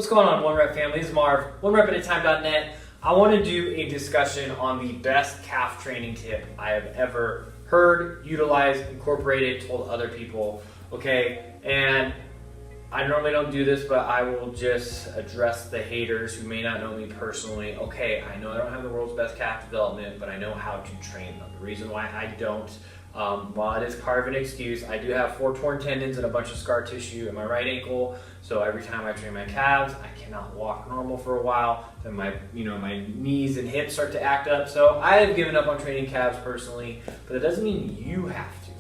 What's going on, One Rep family? This is Marv, OneRepAtATime.net. I want to do a discussion on the best calf training tip I have ever heard, utilized, incorporated, told other people, okay? And I normally don't do this, but I will just address the haters who may not know me personally. Okay, I know I don't have the world's best calf development, but I know how to train them. The reason why I don't, while it is part of an excuse, I do have 4 torn tendons and a bunch of scar tissue in my right ankle. So every time I train my calves, I cannot walk normal for a while. Then my knees and hips start to act up. So I have given up on training calves personally, but it doesn't mean you have to.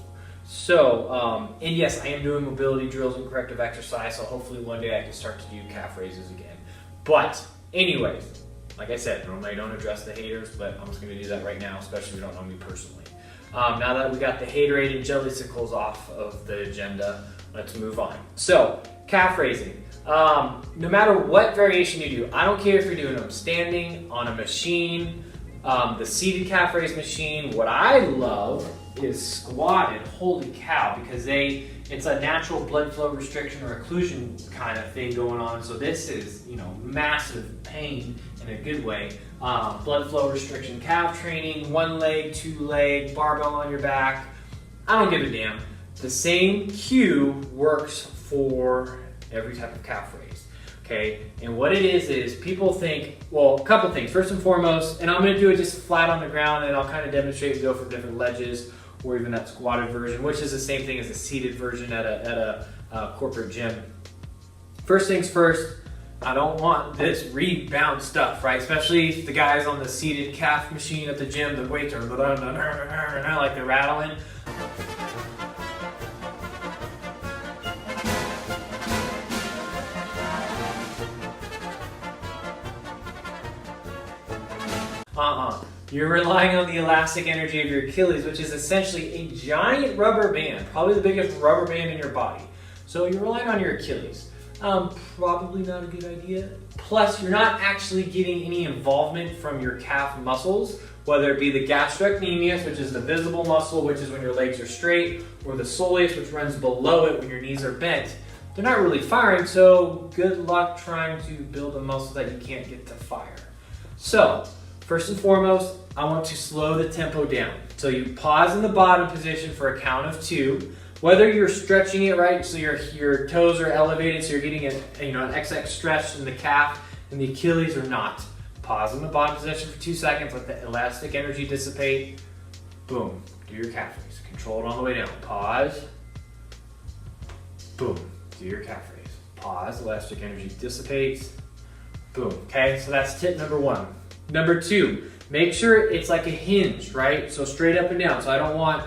So, and yes, I am doing mobility drills and corrective exercise. So hopefully one day I can start to do calf raises again. But anyways, like I said, normally I don't address the haters, but I'm just going to do that right now, especially if you don't know me personally. Now that we got the haterade and jellycicles off of the agenda, let's move on. So, calf raising. No matter what variation you do, I don't care if you're doing them standing, on a machine, the seated calf raise machine. What I love is squatted. Holy cow, because it's a natural blood flow restriction or occlusion kind of thing going on. So this is, massive pain in a good way. Blood flow restriction calf training, 1 leg, 2 leg, barbell on your back. I don't give a damn. The same cue works for every type of calf raise. Okay, and what it is people think, well, a couple things. First and foremost, and I'm going to do it just flat on the ground, and I'll kind of demonstrate and go for different ledges, or even that squatted version, which is the same thing as a seated version at a corporate gym. First things first, I don't want this rebound stuff, right? Especially the guys on the seated calf machine at the gym, the weights are like they're rattling. You're relying on the elastic energy of your Achilles, which is essentially a giant rubber band, probably the biggest rubber band in your body. So you're relying on your Achilles. Probably not a good idea. Plus, you're not actually getting any involvement from your calf muscles, whether it be the gastrocnemius, which is the visible muscle, which is when your legs are straight, or the soleus, which runs below it when your knees are bent. They're not really firing, so good luck trying to build a muscle that you can't get to fire. So, first and foremost, I want to slow the tempo down. So you pause in the bottom position for a count of 2. Whether you're stretching it right, so your toes are elevated, so you're getting an XX stretch in the calf and the Achilles, or not. Pause in the bottom position for 2 seconds, let the elastic energy dissipate. Boom, do your calf raise. Control it on the way down. Pause. Boom, do your calf raise. Pause, elastic energy dissipates. Boom, okay, so that's tip number 1. Number 2, make sure it's like a hinge, right? So straight up and down. So I don't want,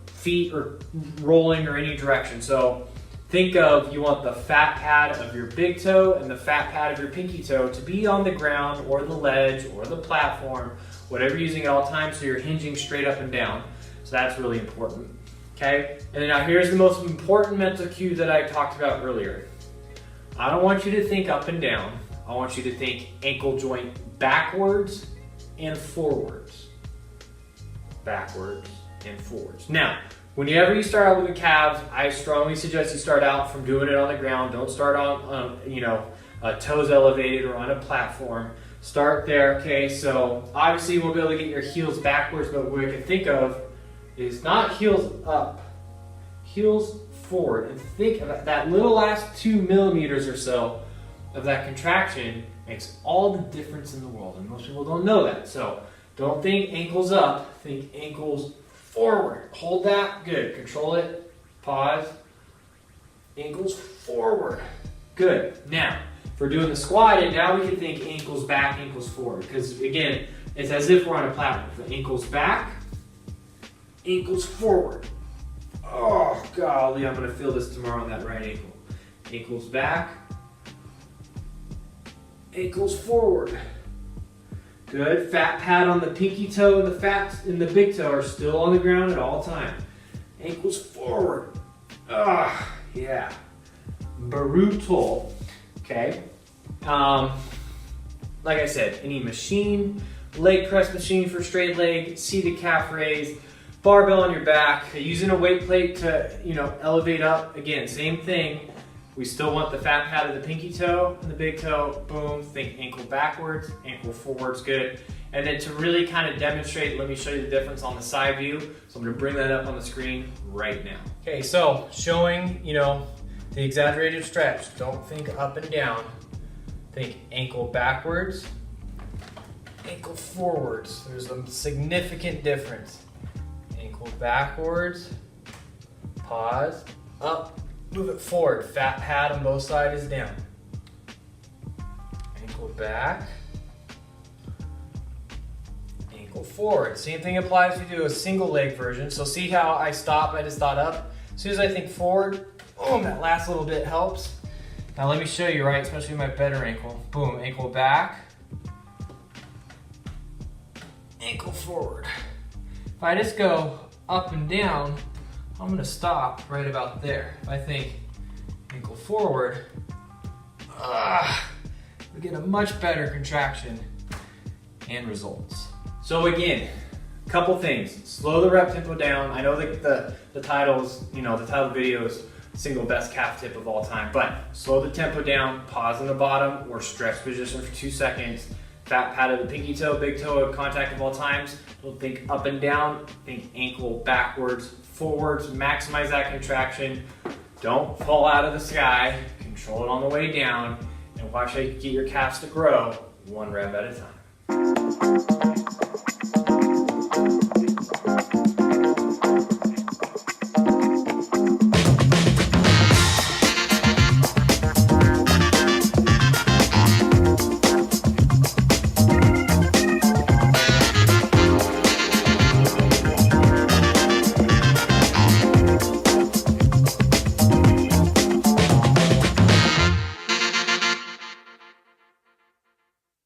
feet or rolling or any direction. So think of, you want the fat pad of your big toe and the fat pad of your pinky toe to be on the ground or the ledge or the platform, whatever you're using at all times, so you're hinging straight up and down. So that's really important, okay? And then now here's the most important mental cue that I talked about earlier. I don't want you to think up and down. I want you to think ankle joint backwards and forwards. Backwards and forwards. Now, whenever you start out with the calves, I strongly suggest you start out from doing it on the ground. Don't start on, toes elevated or on a platform. Start there, okay? So obviously you won't be able to get your heels backwards, but what I can think of is not heels up, heels forward. And think of that little last 2 millimeters or so of that contraction makes all the difference in the world, and most people don't know that. So don't think ankles up, think ankles forward. Hold that, good. Control it, pause, ankles forward. Good. Now, if we're doing the squatted, now we can think ankles back, ankles forward, because again, it's as if we're on a platform. So ankles back, ankles forward. Oh, golly, I'm gonna feel this tomorrow on that right ankle. Ankles back, ankles forward. Good. Fat pad on the pinky toe and the fat in the big toe are still on the ground at all time. Ankles forward. Ah, yeah. Brutal. Okay. Like I said, any machine, leg press machine for straight leg, seated calf raise, barbell on your back, using a weight plate to, elevate up. Again, same thing. We still want the fat pad of the pinky toe and the big toe. Boom, think ankle backwards, ankle forwards, good. And then to really kind of demonstrate, let me show you the difference on the side view. So I'm gonna bring that up on the screen right now. Okay, so showing, the exaggerated stretch. Don't think up and down. Think ankle backwards, ankle forwards. There's a significant difference. Ankle backwards, pause, up, move it forward. Fat pad on both sides is down. Ankle back, ankle forward. Same thing applies if you do a single leg version. So see how I stop, I just thought up. As soon as I think forward, boom, that last little bit helps. Now let me show you, right, especially my better ankle. Boom, ankle back, ankle forward. If I just go up and down, I'm gonna stop right about there. If I think ankle forward, we get a much better contraction and results. So again, a couple things. Slow the rep tempo down. I know that the titles, the title video is single best calf tip of all time, but slow the tempo down, pause in the bottom or stretch position for 2 seconds. Fat pad of the pinky toe, big toe contact of all times. Don't think up and down, think ankle backwards, forwards, maximize that contraction. Don't fall out of the sky, control it on the way down, and watch how you can get your calves to grow 1 rep at a time.